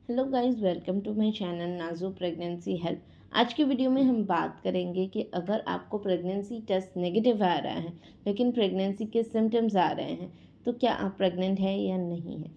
Hello guys, welcome to my channel Naju pregnancy help. आज की video में हम बात करेंगे कि अगर आपको प्रेगनेंसी टेस्ट नेगेटिव आ रहा है लेकिन प्रेगनेंसी के सिम्टम्स आ रहे हैं तो क्या आप प्रेग्नेंट हैं या नहीं है।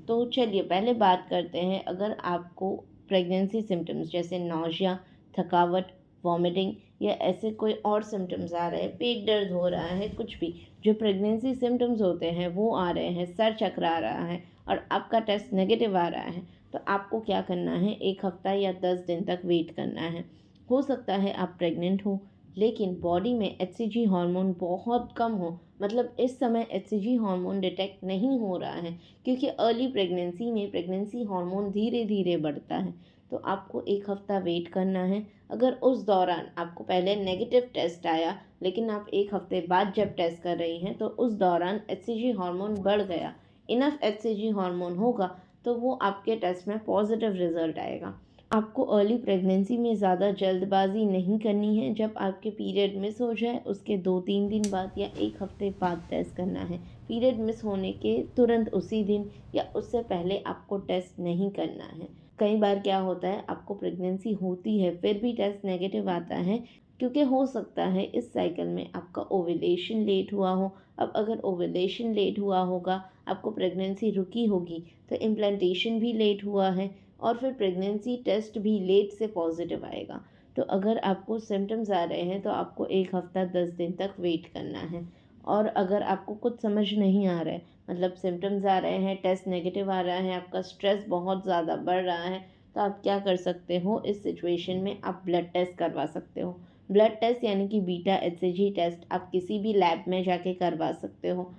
तो चलिए पहले बात करते हैं। अगर आपको प्रेगनेंसी सिम्टम्स जैसे नौजिया, थकावट, वॉमिटिंग या ऐसे कोई और सिम्टम्स आ रहे हैं, पेट दर्द हो रहा है, कुछ भी जो प्रेगनेंसी सिम्टम्स होते हैं वो आ रहे हैं, सर चकरा रहा है और आपका टेस्ट नेगेटिव आ रहा है, तो आपको क्या करना है, 1 हफ्ता या 10 दिन तक वेट करना है। हो सकता है आप प्रेग्नेंट हो लेकिन बॉडी में एचसीजी हार्मोन बहुत कम हो, मतलब इस समय एचसीजी हार्मोन डिटेक्ट नहीं हो रहा है क्योंकि अर्ली प्रेगनेंसी में प्रेगनेंसी हार्मोन धीरे धीरे बढ़ता है। तो आपको 1 हफ्ता वेट करना है। अगर उस दौरान आपको पहले नेगेटिव टेस्ट आया लेकिन आप 1 हफ्ते बाद जब टेस्ट कर रही हैं तो उस दौरान एचसीजी हार्मोन बढ़ गया, इनफ एचसीजी हार्मोन होगा तो वो आपके टेस्ट में पॉजिटिव रिजल्ट आएगा। आपको अर्ली प्रेगनेंसी में ज़्यादा जल्दबाजी नहीं करनी है। जब आपके पीरियड मिस हो जाए उसके 2-3 दिन बाद या 1 हफ्ते बाद टेस्ट करना है। पीरियड मिस होने के तुरंत उसी दिन या उससे पहले आपको टेस्ट नहीं करना है। कई बार क्या होता है, आपको प्रेगनेंसी होती है फिर भी टेस्ट नेगेटिव आता है क्योंकि हो सकता है इस साइकिल में आपका ओव्यूलेशन लेट हुआ हो। अब अगर ओव्यूलेशन लेट हुआ होगा, आपको प्रेगनेंसी रुकी होगी तो इम्प्लांटेशन भी लेट हुआ है और फिर प्रेगनेंसी टेस्ट भी लेट से पॉजिटिव आएगा। तो अगर आपको सिम्टम्स आ रहे हैं तो आपको 1 हफ्ता 10 दिन तक वेट करना है। और अगर आपको कुछ समझ नहीं आ रहा है, मतलब सिम्टम्स आ रहे हैं, टेस्ट नेगेटिव आ रहा है, आपका स्ट्रेस बहुत ज़्यादा बढ़ रहा है, तो आप क्या कर सकते हो, इस सिचुएशन में आप ब्लड टेस्ट करवा सकते हो। ब्लड टेस्ट यानी कि बीटा एचसीजी टेस्ट आप किसी भी लैब में जाके करवा सकते हो।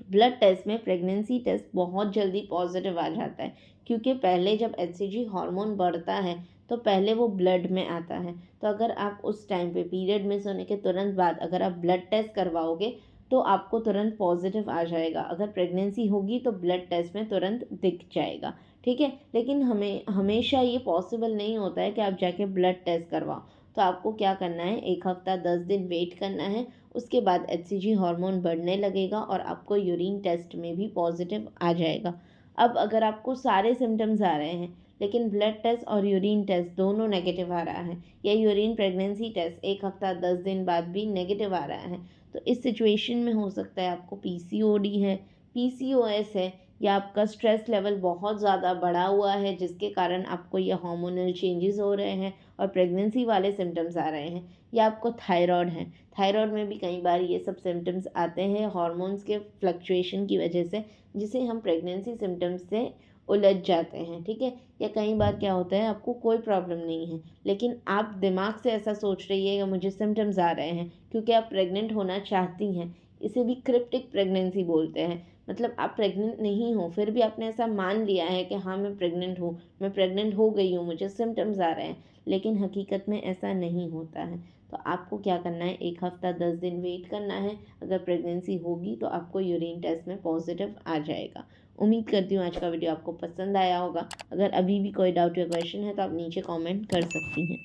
ब्लड टेस्ट में प्रेगनेंसी टेस्ट बहुत जल्दी पॉजिटिव आ जाता है क्योंकि पहले जब एचसीजी हार्मोन बढ़ता है तो पहले वो ब्लड में आता है। तो अगर आप उस टाइम पे पीरियड मिस होने के तुरंत बाद अगर आप ब्लड टेस्ट करवाओगे तो आपको तुरंत पॉजिटिव आ जाएगा। अगर प्रेगनेंसी होगी तो ब्लड टेस्ट में तुरंत दिख जाएगा, ठीक है। लेकिन हमेशा ये पॉसिबल नहीं होता है कि आप जाके ब्लड टेस्ट करवाओ। तो आपको क्या करना है, 1 हफ्ता 10 दिन वेट करना है। उसके बाद एचसीजी हार्मोन बढ़ने लगेगा और आपको यूरिन टेस्ट में भी पॉजिटिव आ जाएगा। अब अगर आपको सारे सिम्टम्स आ रहे हैं लेकिन ब्लड टेस्ट और यूरिन टेस्ट दोनों नेगेटिव आ रहा है या यूरिन प्रेगनेंसी टेस्ट 1 हफ्ता 10 दिन बाद भी नेगेटिव आ रहा है, तो इस सिचुएशन में हो सकता है आपको पीसीओडी है, पीसीओएस है या आपका स्ट्रेस लेवल बहुत ज़्यादा बढ़ा हुआ है जिसके कारण आपको ये हार्मोनल चेंजेस हो रहे हैं और प्रेगनेंसी वाले सिम्टम्स आ रहे हैं, या आपको थायराइड है। थायराइड में भी कई बार ये सब सिम्टम्स आते हैं हार्मोन्स के फ्लक्चुएशन की वजह से, जिसे हम प्रेगनेंसी सिम्टम्स से उलझ जाते हैं, ठीक है। या कई बार क्या होता है, आपको कोई प्रॉब्लम नहीं है लेकिन आप दिमाग से ऐसा सोच रही है कि मुझे सिम्टम्स आ रहे हैं क्योंकि आप प्रेग्नेंट होना चाहती हैं। इसे भी क्रिप्टिक प्रेगनेंसी बोलते हैं, मतलब आप प्रेग्नेंट नहीं हो फिर भी आपने ऐसा मान लिया है कि हाँ मैं प्रेग्नेंट हूँ, मैं प्रेग्नेंट हो गई हूँ, मुझे सिम्टम्स आ रहे हैं, लेकिन हकीकत में ऐसा नहीं होता है। तो आपको क्या करना है, 1 हफ्ता 10 दिन वेट करना है। अगर प्रेगनेंसी होगी तो आपको यूरिन टेस्ट में पॉजिटिव आ जाएगा। उम्मीद करती हूँ आज का वीडियो आपको पसंद आया होगा। अगर अभी भी कोई डाउट या क्वेश्चन है तो आप नीचे कमेंट कर सकती हैं।